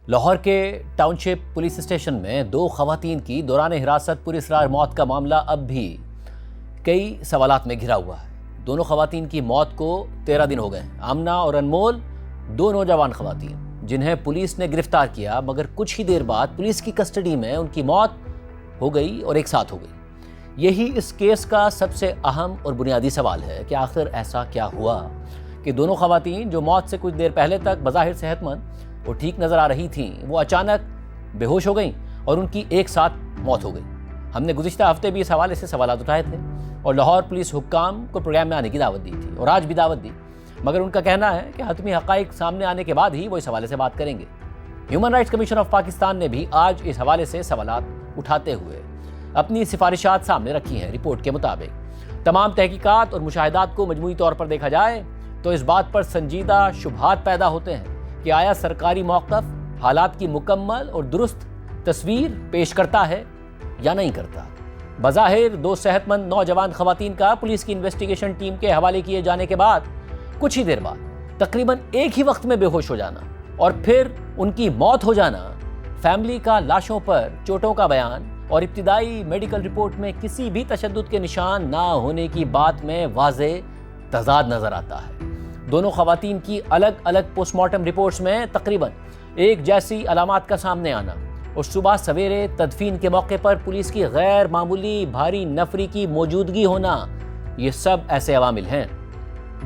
لاہور کے ٹاؤن شپ police station میں 2 خواتین کی دوران حراست پراسرار موت کا معاملہ اب بھی کئی سوالات میں گھرا ہوا ہے۔ دونوں خواتین کی موت کو 13 دن ہو گئے ہیں۔ آمنہ اور انمول 2 نوجوان خواتین جنہیں پولیس نے گرفتار کیا، مگر کچھ ہی دیر بعد پولیس کی کسٹڈی میں ان کی موت ہو گئی اور ایک ساتھ ہو گئی۔ یہی اس کیس کا سب سے اہم اور بنیادی سوال ہے کہ آخر ایسا کیا ہوا کہ دونوں خواتین جو موت سے کچھ دیر پہلے تک بظاہر صحت مند اور ٹھیک نظر آ رہی تھیں، وہ اچانک بے ہوش ہو گئیں اور ان کی ایک ساتھ موت ہو گئی۔ ہم نے گزشتہ ہفتے بھی اس حوالے سے سوالات اٹھائے تھے اور لاہور پولیس حکام کو پروگرام میں آنے کی دعوت دی تھی اور آج بھی دعوت دی، مگر ان کا کہنا ہے کہ حتمی حقائق سامنے آنے کے بعد ہی وہ اس حوالے سے بات کریں گے۔ Human rights commission of Pakistan نے بھی آج اس حوالے سے سوالات اٹھاتے ہوئے اپنی سفارشات سامنے رکھی ہیں۔ رپورٹ کے مطابق تمام تحقیقات اور مشاہدات کو مجموعی طور پر دیکھا جائے تو اس بات پر سنجیدہ شبہات پیدا ہوتے ہیں کہ آیا سرکاری موقف حالات کی مکمل اور درست تصویر پیش کرتا ہے یا نہیں کرتا۔ بظاہر 2 صحت مند نوجوان خواتین کا پولیس کی انویسٹیگیشن ٹیم کے حوالے کیے جانے کے بعد کچھ ہی دیر بعد تقریباً ایک ہی وقت میں بے ہوش ہو جانا اور پھر ان کی موت ہو جانا، فیملی کا لاشوں پر چوٹوں کا بیان اور ابتدائی میڈیکل رپورٹ میں کسی بھی تشدد کے نشان نہ ہونے کی بات میں واضح تضاد نظر آتا ہے۔ دونوں خواتین کی الگ الگ پوسٹ مارٹم رپورٹس میں تقریباً ایک جیسی علامات کا سامنے آنا اور صبح سویرے تدفین کے موقع پر پولیس کی غیر معمولی بھاری نفری کی موجودگی ہونا، یہ سب ایسے عوامل ہیں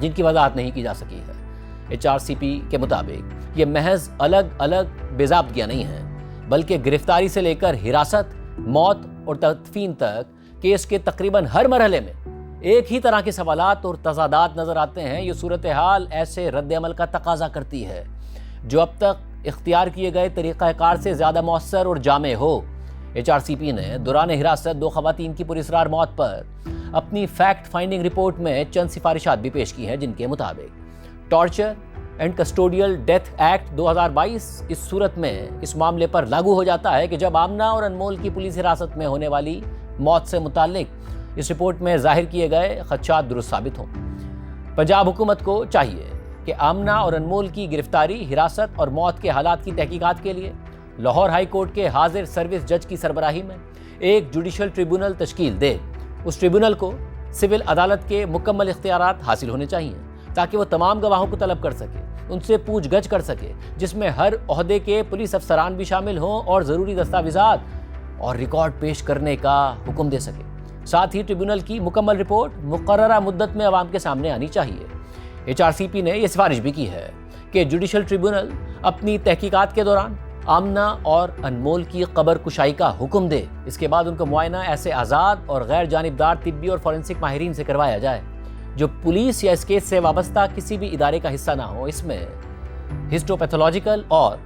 جن کی وضاحت نہیں کی جا سکی ہے۔ HRCP کے مطابق یہ محض الگ الگ بے ضابطگیاں نہیں ہیں، بلکہ گرفتاری سے لے کر حراست، موت اور تدفین تک کیس کے تقریباً ہر مرحلے میں ایک ہی طرح کے سوالات اور تضادات نظر آتے ہیں۔ یہ صورتحال ایسے رد عمل کا تقاضا کرتی ہے جو اب تک اختیار کیے گئے طریقہ کار سے زیادہ مؤثر اور جامع ہو۔ HRCP نے دوران حراست 2 خواتین کی پراسرار موت پر اپنی فیکٹ فائنڈنگ رپورٹ میں چند سفارشات بھی پیش کی ہیں، جن کے مطابق torture and custodial death act 2022 اس صورت میں اس معاملے پر لاگو ہو جاتا ہے کہ جب آمنہ اور انمول کی پولیس حراست میں ہونے والی موت سے متعلق اس رپورٹ میں ظاہر کیے گئے خدشات درست ثابت ہوں۔ پنجاب حکومت کو چاہیے کہ آمنہ اور انمول کی گرفتاری، حراست اور موت کے حالات کی تحقیقات کے لیے لاہور ہائی کورٹ کے حاضر سروس جج کی سربراہی میں ایک جوڈیشل ٹریبونل تشکیل دے۔ اس ٹریبونل کو سول عدالت کے مکمل اختیارات حاصل ہونے چاہیے تاکہ وہ تمام گواہوں کو طلب کر سکے، ان سے پوچھ گچھ کر سکے، جس میں ہر عہدے کے پولیس افسران بھی شامل ہوں اور ضروری دستاویزات اور ریکارڈ پیش کرنے کا حکم دے سکے۔ ساتھ ہی ٹریبونل کی مکمل رپورٹ مقررہ مدت میں عوام کے سامنے آنی چاہیے۔ HRCP نے یہ سفارش بھی کی ہے کہ جوڈیشل ٹریبونل اپنی تحقیقات کے دوران آمنہ اور انمول کی قبر کشائی کا حکم دے۔ اس کے بعد ان کا معائنہ ایسے آزاد اور غیر جانبدار طبی اور فورنسک ماہرین سے کروایا جائے جو پولیس یا اس کیس سے وابستہ کسی بھی ادارے کا حصہ نہ ہو۔ اس میں ہسٹوپیتھولوجیکل اور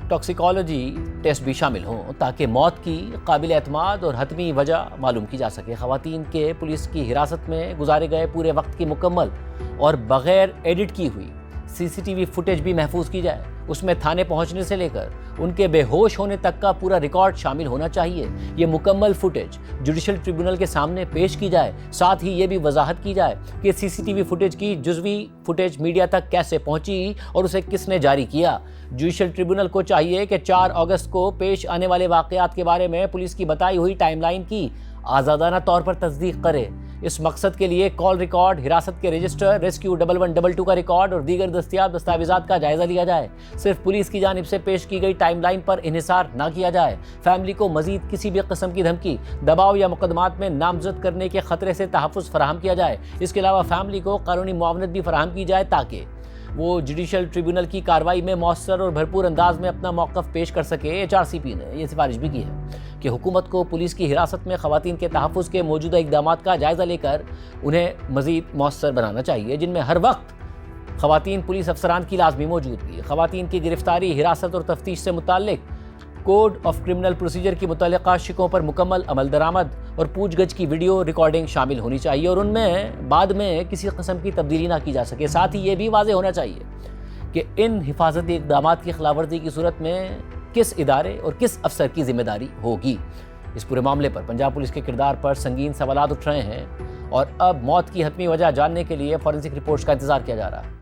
ٹاکسیکولوجی ٹیسٹ بھی شامل ہوں تاکہ موت کی قابل اعتماد اور حتمی وجہ معلوم کی جا سکے۔ خواتین کے پولیس کی حراست میں گزارے گئے پورے وقت کی مکمل اور بغیر ایڈٹ کی ہوئی CCTV فوٹیج بھی محفوظ کی جائے۔ اس میں تھانے پہنچنے سے لے کر ان کے بے ہوش ہونے تک کا پورا ریکارڈ شامل ہونا چاہیے۔ یہ مکمل فوٹیج جوڈیشل ٹریبونل کے سامنے پیش کی جائے۔ ساتھ ہی یہ بھی وضاحت کی جائے کہ CCTV فوٹیج کی جزوی فوٹیج میڈیا تک کیسے پہنچی اور اسے کس نے جاری کیا۔ جوڈیشل ٹریبونل کو چاہیے کہ 4 اگست کو پیش آنے والے واقعات کے بارے میں پولیس کی بتائی ہوئی ٹائم لائن کی آزادانہ طور پر تصدیق کرے۔ اس مقصد کے لیے کال ریکارڈ، حراست کے رجسٹر، ریسکیو 1122 کا ریکارڈ اور دیگر دستیاب دستاویزات کا جائزہ لیا جائے۔ صرف پولیس کی جانب سے پیش کی گئی ٹائم لائن پر انحصار نہ کیا جائے۔ فیملی کو مزید کسی بھی قسم کی دھمکی، دباؤ یا مقدمات میں نامزد کرنے کے خطرے سے تحفظ فراہم کیا جائے۔ اس کے علاوہ فیملی کو قانونی معاونت بھی فراہم کی جائے تاکہ وہ جوڈیشل ٹریبونل کی کارروائی میں مؤثر اور بھرپور انداز میں اپنا موقف پیش کر سکے۔ HRCP نے یہ سفارش بھی کی ہے کہ حکومت کو پولیس کی حراست میں خواتین کے تحفظ کے موجودہ اقدامات کا جائزہ لے کر انہیں مزید مؤثر بنانا چاہیے، جن میں ہر وقت خواتین پولیس افسران کی لازمی موجودگی، خواتین کی گرفتاری، حراست اور تفتیش سے متعلق کوڈ آف کرمنل پروسیجر کی متعلقہ شکوں پر مکمل عمل درآمد اور پوچھ گچھ کی ویڈیو ریکارڈنگ شامل ہونی چاہیے اور ان میں بعد میں کسی قسم کی تبدیلی نہ کی جا سکے۔ ساتھ ہی یہ بھی واضح ہونا چاہیے کہ ان حفاظتی اقدامات کی خلاف ورزی کی صورت میں کس ادارے اور کس افسر کی ذمہ داری ہوگی۔ اس پورے معاملے پر پنجاب پولیس کے کردار پر سنگین سوالات اٹھ رہے ہیں اور اب موت کی حتمی وجہ جاننے کے لیے فورنسک رپورٹس کا انتظار کیا جا رہا ہے۔